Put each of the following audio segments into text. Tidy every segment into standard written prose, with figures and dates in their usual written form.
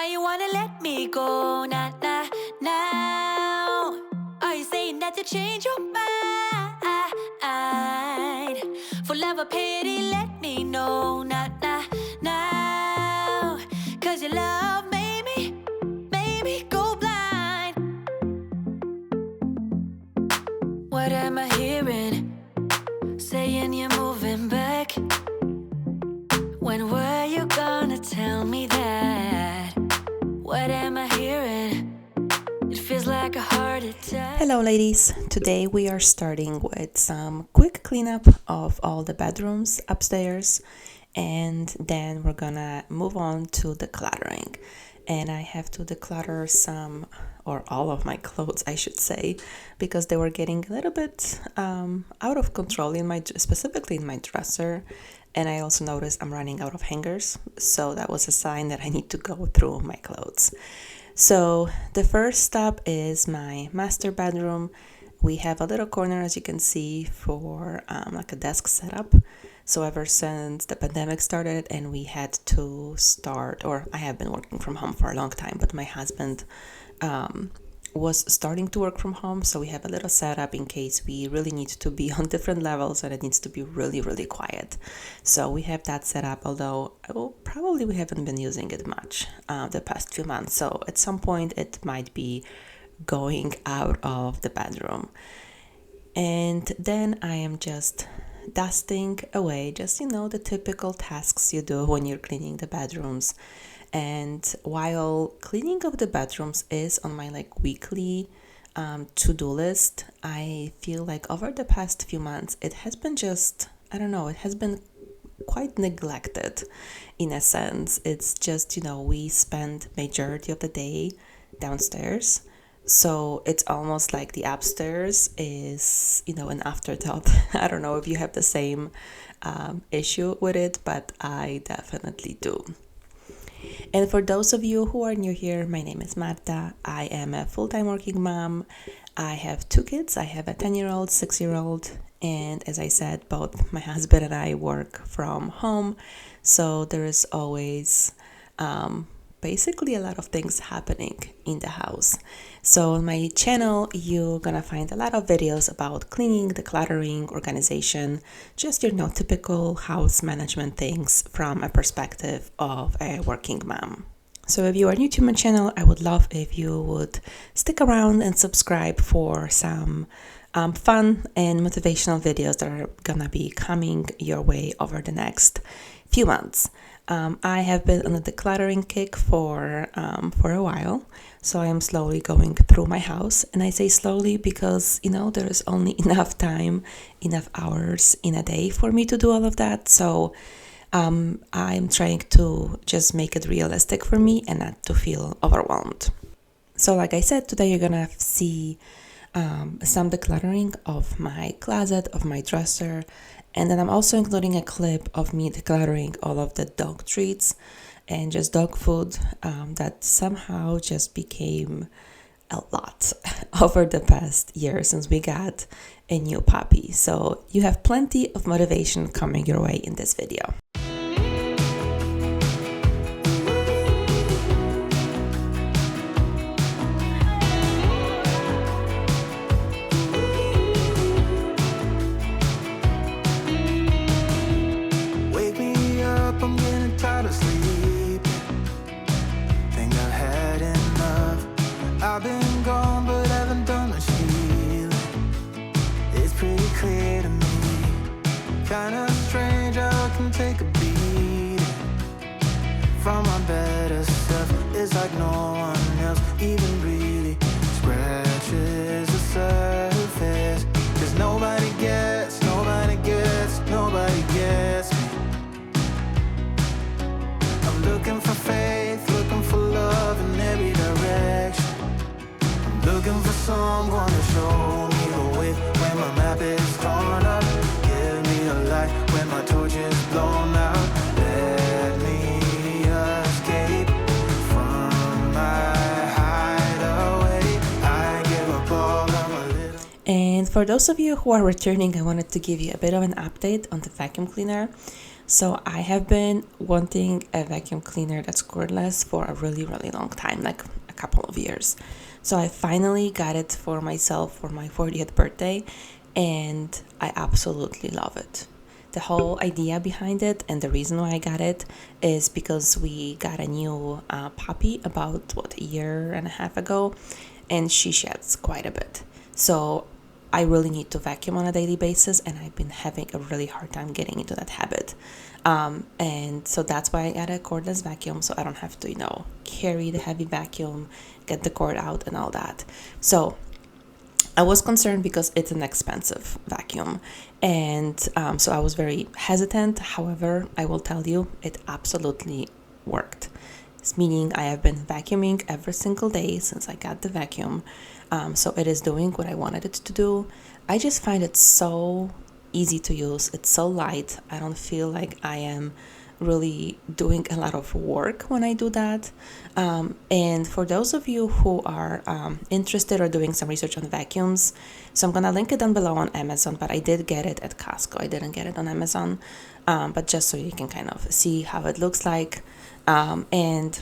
Why you wanna let me go? Nah, nah, now. Are you saying that to change your mind? For love or pity, let me know. Nah, nah, now. Cause your love made me go blind. What am I hearing? Saying you're moving back. When were you gonna tell me that? What am I hearing? It feels like a heart attack. Hello ladies, today we are starting with some quick cleanup of all the bedrooms upstairs, and then we're gonna move on to decluttering. And I have to declutter some, or all of my clothes I should say, because they were getting a little bit out of control, specifically in my dresser. And I also noticed I'm running out of hangers, so that was a sign that I need to go through my clothes. So the first step is my master bedroom. We have a little corner, as you can see, for like a desk setup. So ever since the pandemic started and we had to start, or I have been working from home for a long time, but my husband was starting to work from home, so we have a little setup in case we really need to be on different levels and it needs to be really, really quiet. So we have that set up, although probably we haven't been using it much the past few months. So at some point it might be going out of the bedroom. And then I am just dusting away, just, the typical tasks you do when you're cleaning the bedrooms. And while cleaning of the bedrooms is on my weekly to-do list, I feel like over the past few months, it has been just, it has been quite neglected in a sense. It's just, we spend majority of the day downstairs. So it's almost like the upstairs is, an afterthought. I don't know if you have the same issue with it, but I definitely do. And for those of you who are new here, my name is Marta. I am a full-time working mom. I have 2 kids. I have a 10-year-old, 6-year-old, and as I said, both my husband and I work from home. So there is always basically a lot of things happening in the house. So on my channel, you're gonna find a lot of videos about cleaning, decluttering, organization, just your typical house management things from a perspective of a working mom. So if you are new to my channel, I would love if you would stick around and subscribe for some fun and motivational videos that are gonna be coming your way over the next few months. I have been on a decluttering kick for a while, so I am slowly going through my house. And I say slowly because, there is only enough time, enough hours in a day for me to do all of that. So I'm trying to just make it realistic for me and not to feel overwhelmed. So like I said, today you're gonna see some decluttering of my closet, of my dresser, and then I'm also including a clip of me decluttering all of the dog treats and just dog food that somehow just became a lot over the past year since we got a new puppy. So you have plenty of motivation coming your way in this video. I've been gone, but haven't done much healing. It's pretty clear to me. Kinda strange how I can take a beating from my better self. It's like no one else even really scratches the surface. 'Cause nobody gets me. I'm looking for faith, looking for love in every direction. Looking for someone to show me the way when my map is torn up. Give me a light when my torch is blown out. Let me escape from my hideaway. I give up all of my little... And for those of you who are returning, I wanted to give you a bit of an update on the vacuum cleaner. So I have been wanting a vacuum cleaner that's cordless for a really, really long time, like a couple of years. So I finally got it for myself for my 40th birthday, and I absolutely love it. The whole idea behind it and the reason why I got it is because we got a new puppy about a year and a half ago, and she sheds quite a bit. So I really need to vacuum on a daily basis, and I've been having a really hard time getting into that habit. And so that's why I got a cordless vacuum, so I don't have to, carry the heavy vacuum, get the cord out, and all that. So I was concerned because it's an expensive vacuum, and so I was very hesitant. However, I will tell you, it absolutely worked. It's meaning I have been vacuuming every single day since I got the vacuum, so it is doing what I wanted it to do. I just find it so easy to use. It's so light. I don't feel like I am really doing a lot of work when I do that. And for those of you who are interested or doing some research on vacuums, so I'm gonna link it down below on Amazon, but I did get it at Costco. I didn't get it on Amazon, but just so you can kind of see how it looks like. And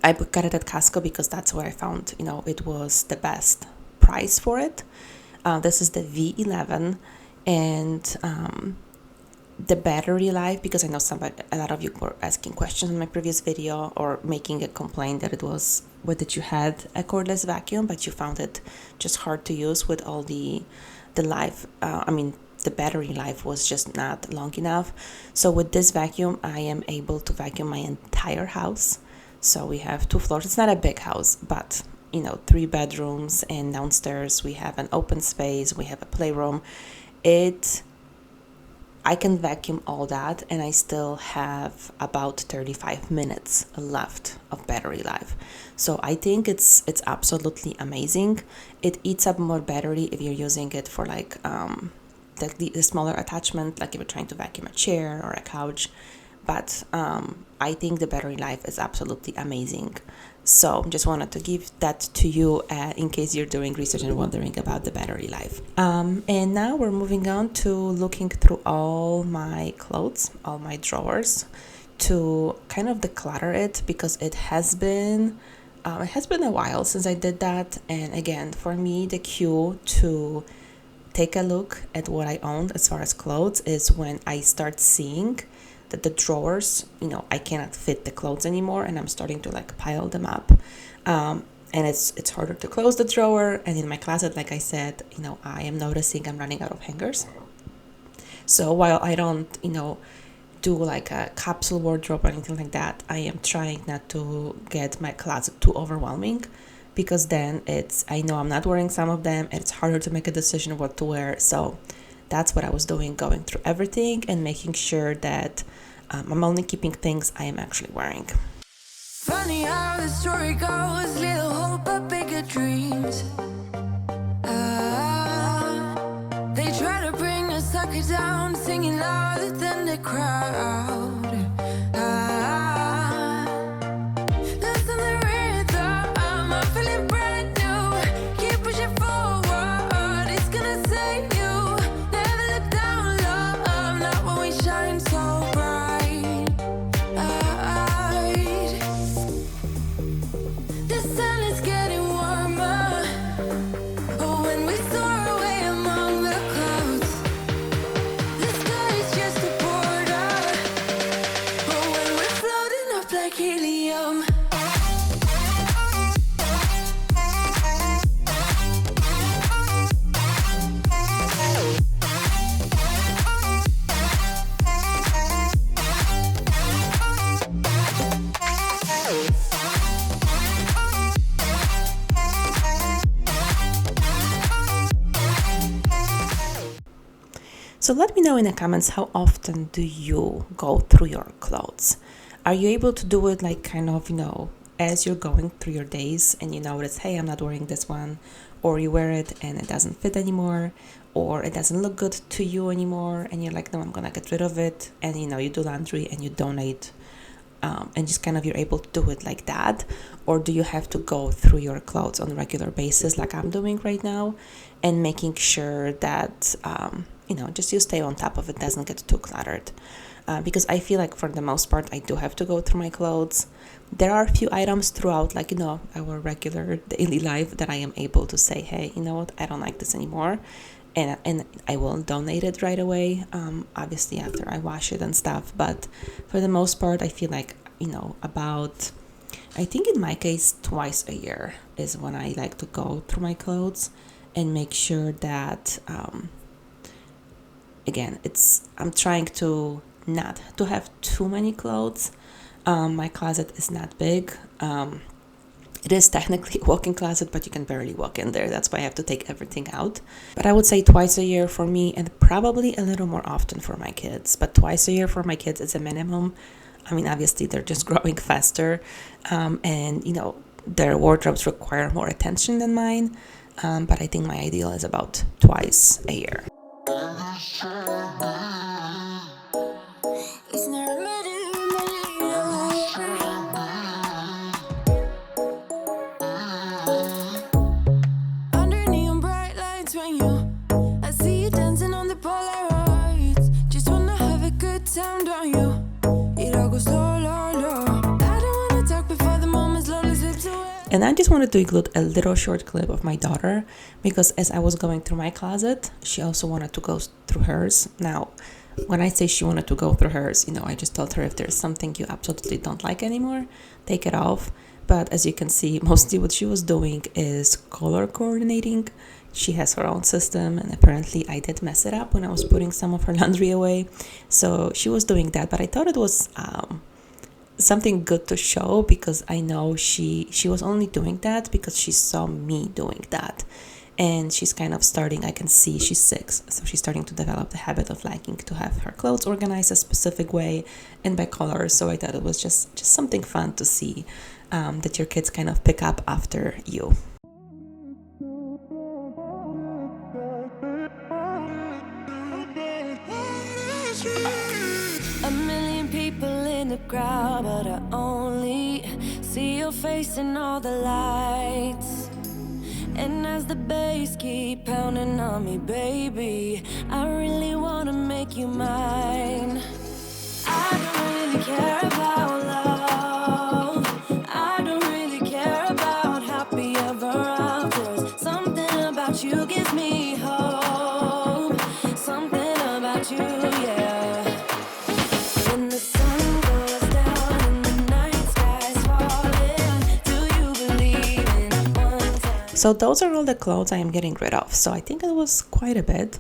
I got it at Costco because that's where I found, it was the best price for it. This is the V11, and the battery life, because I know a lot of you were asking questions in my previous video or making a complaint that that you had a cordless vacuum, but you found it just hard to use with all the life. The battery life was just not long enough. So with this vacuum, I am able to vacuum my entire house. So we have 2 floors. It's not a big house, but 3 bedrooms, and downstairs we have an open space. We have a playroom. I can vacuum all that, and I still have about 35 minutes left of battery life. So I think it's absolutely amazing. It eats up more battery if you're using it for the smaller attachment, like if you're trying to vacuum a chair or a couch. But I think the battery life is absolutely amazing. So just wanted to give that to you in case you're doing research and wondering about the battery life. And now we're moving on to looking through all my clothes, all my drawers, to kind of declutter it, because it has been a while since I did that. And again, for me, the cue to take a look at what I owned as far as clothes is when I start seeing that the drawers, I cannot fit the clothes anymore, and I'm starting to pile them up. And it's harder to close the drawer. And in my closet, like I said, I am noticing I'm running out of hangers. So while I don't, do a capsule wardrobe or anything like that, I am trying not to get my closet too overwhelming, because then I know I'm not wearing some of them, and it's harder to make a decision what to wear. So that's what I was doing, going through everything and making sure that I'm only keeping things I am actually wearing. Funny how the story goes, little hope but bigger dreams. They try to bring a sucker down, singing louder than the crowd. Listen the rhythm, I'm feeling brand new. Keep pushing forward, it's gonna save you. Never look down, love, not when we shine so bright. The sun is getting warmer when we soar away among the clouds. The sky is just a border when we're floating up like helium. So let me know in the comments, how often do you go through your clothes? Are you able to do it as you're going through your days and you notice, hey, I'm not wearing this one, or you wear it and it doesn't fit anymore, or it doesn't look good to you anymore, and you're like, no, I'm gonna get rid of it, and you do laundry and you donate, and just you're able to do it like that? Or do you have to go through your clothes on a regular basis like I'm doing right now, and making sure that just you stay on top of it, doesn't get too cluttered? because I feel like for the most part I do have to go through my clothes. There are a few items throughout, like, our regular daily life that I am able to say, hey, you know what, I don't like this anymore, and I will donate it right away, obviously after I wash it and stuff. But for the most part, I feel like, about, I think in my case, twice a year is when I like to go through my clothes and make sure that, again, I'm trying to not to have too many clothes. My closet is not big. It is technically a walk-in closet, but you can barely walk in there. That's why I have to take everything out. But I would say twice a year for me, and probably a little more often for my kids. But twice a year for my kids is a minimum. I mean, obviously, they're just growing faster. And, their wardrobes require more attention than mine. But I think my ideal is about twice a year. And I just wanted to include a little short clip of my daughter, because as I was going through my closet, she also wanted to go through hers. Now, when I say she wanted to go through hers, I just told her, if there's something you absolutely don't like anymore, take it off. But as you can see, mostly what she was doing is color coordinating. She has her own system, and apparently I did mess it up when I was putting some of her laundry away. So she was doing that, but I thought it was something good to show, because I know she was only doing that because she saw me doing that. And she's kind of starting, I can see she's 6, so she's starting to develop the habit of liking to have her clothes organized a specific way and by color. So I thought it was just something fun to see, that your kids kind of pick up after you. A million people in the crowd, but I only see your face in all the lights. And as the bass keep pounding on me, baby, I really wanna make you mine. I don't really care about love. I don't really care about happy ever afters. Something about you gives me hope. Something about you, yeah. When the sun goes down and the night sky's falling, do you believe in one time? So those are all the clothes I am getting rid of. So I think it was quite a bit.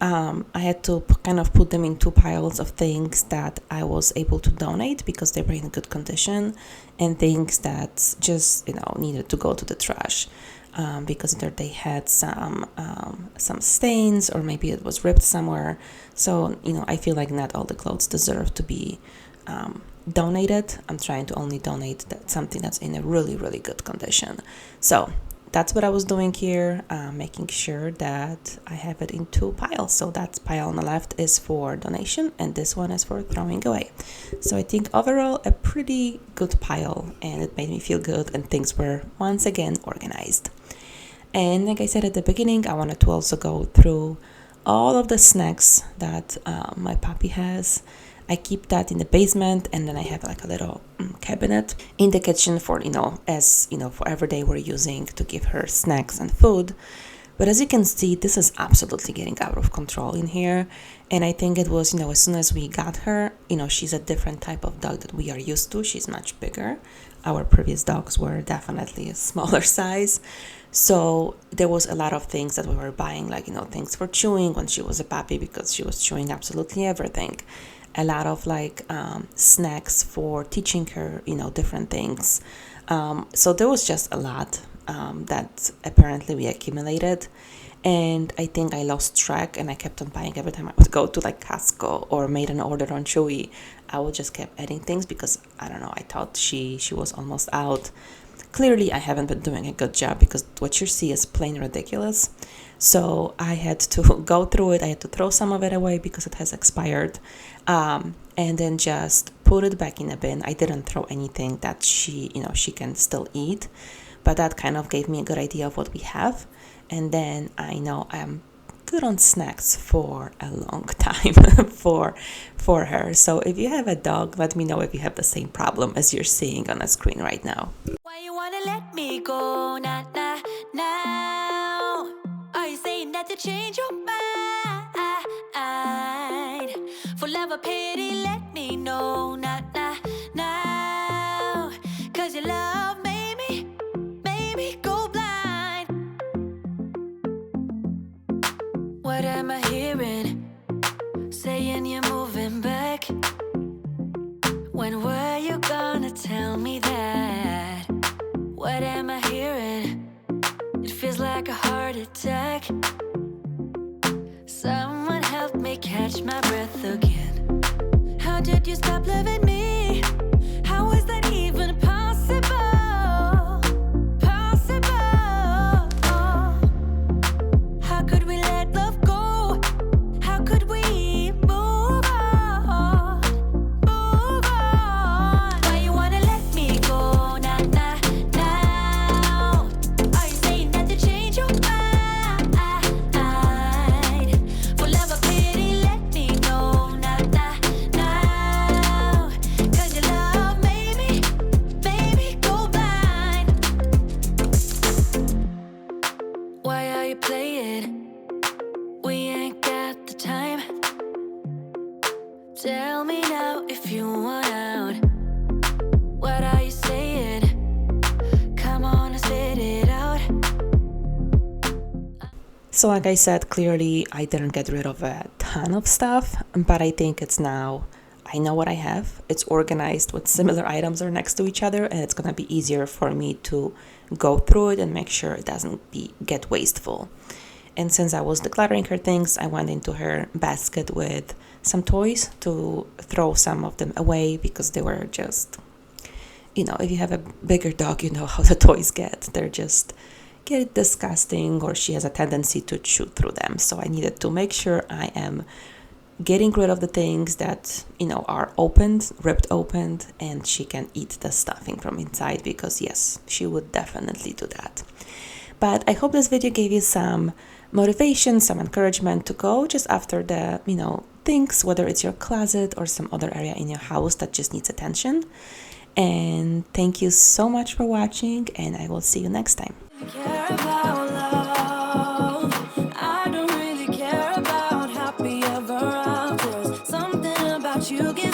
I had to kind of put them in 2 piles of things that I was able to donate because they were in good condition, and things that just, needed to go to the trash, because either they had some stains, or maybe it was ripped somewhere. So, I feel like not all the clothes deserve to be donated. I'm trying to only donate something that's in a really, really good condition. So that's what I was doing here, making sure that I have it in 2 piles. So that pile on the left is for donation, and this one is for throwing away. So I think overall a pretty good pile, and it made me feel good, and things were once again organized. And like I said at the beginning, I wanted to also go through all of the snacks that my puppy has. I keep that in the basement, and then I have like a little cabinet in the kitchen for, for every day we're using to give her snacks and food. But as you can see, this is absolutely getting out of control in here. And I think it was, as soon as we got her, she's a different type of dog that we are used to. She's much bigger. Our previous dogs were definitely a smaller size. So there was a lot of things that we were buying, like, things for chewing when she was a puppy, because she was chewing absolutely everything. A lot of snacks for teaching her, different things. So there was just a lot that apparently we accumulated. And I think I lost track, and I kept on buying every time I would go to Costco or made an order on Chewy. I would just keep adding things because, I don't know, I thought she was almost out. Clearly, I haven't been doing a good job, because what you see is plain ridiculous. So I had to go through it. I had to throw some of it away because it has expired, and then just put it back in a bin. I didn't throw anything that she can still eat, but that kind of gave me a good idea of what we have. And then I know I'm good on snacks for a long time for her. So if you have a dog, let me know if you have the same problem as you're seeing on the screen right now. Why you wanna let me go now? Are you saying that to change your mind? For love or pity, let me know now. Cause your love made me go blind. What am I hearing? Saying you're moving back. When were you gonna tell me that? What am I hearing? It feels like a heart attack. Someone help me catch my breath again. How did you stop loving me? How is that even possible? How could we let love go? How could we move on? Why you wanna let me go now? Are you saying that to change your mind? For love or pity, let me know now. Cause your love made me go blind. Why are you playing? We ain't got the time. Tell me now if you want out. What are you saying? Come on and spit it out. So like I said, clearly I didn't get rid of a ton of stuff, but I think it's now, I know what I have. It's organized with similar items are next to each other, and it's gonna be easier for me to go through it and make sure it doesn't get wasteful. And since I was decluttering her things, I went into her basket with some toys to throw some of them away because they were just, if you have a bigger dog, you know how the toys get. They're just get disgusting, or she has a tendency to chew through them. So I needed to make sure I am getting rid of the things that, are ripped open, and she can eat the stuffing from inside because yes, she would definitely do that. But I hope this video gave you some motivation, some encouragement to go just after the, things, whether it's your closet or some other area in your house that just needs attention. And thank you so much for watching, and I will see you next time. Care about love. I don't really care about happy ever after. Something about you gives